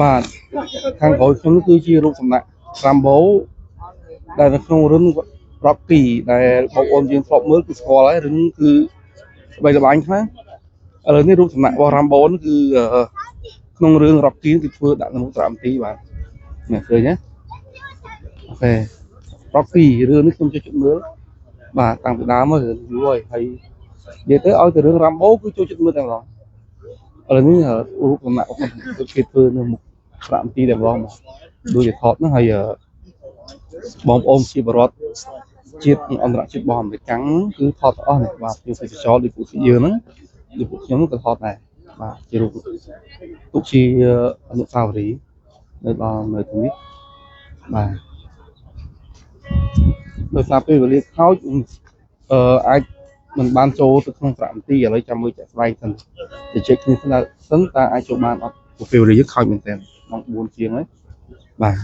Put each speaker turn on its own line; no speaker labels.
បាទខាងក្រោយខ្ញុំគឺជារូបសំណាករ៉ាំបូដែលនៅក្នុងរឿងរ៉ុកគីដែលបងប្អូនយើងធ្លាប់មើលគឺស្គាល់ហើយរឿងគឺល្បីល្បាញខ្លាំងឥឡូវនេះរូបសំណាករបស់រ៉ាំបូនេះគឺក្នុងរឿងរ៉ុកគីគឺធ្វើដាក់ក្នុងត្រាំទីបាទនេះឃើញណាអូខេរ៉ុកគីរឿងនេះខ្ញុំចូលចិត្តមើលបាទតាំងពីដើមមករឿងយូរហើយនិយាយទៅឲ្យទៅរឿងរ៉ាំបូគឺចូលចិត្តមើលតែម្ដងឥឡូវនេះរូបសំណាករបស់គេធ្វើនៅមុខត្រាំទីតែម្ដងមកដូចជាថតហ្នឹងហើយបងប្អូនជាបរដ្ឋជាតិអន្តរជាតិរបស់អាមេរិកកាំងគឺថតអស់នេះបាទជាទេសចរដូចពួកយើងហ្នឹងដូចពួកខ្ញុំក៏ថតដែរបាទជារូបទុកជាអនុស្សាវរីយ៍នៅដល់នៅទីនេះបាទដោយសារពេលវេលាខោចអាចមិនបានចូលទៅក្នុងប្រាក់មន្ទីរឥឡូវចាំមើលចាក់ស្បែកសិនទៅជែកគ្នាសិនតើអាចចូលបានអត់ពេលវេលាយើងខោចមែនតើម៉ោង4ជាងហើយបាទ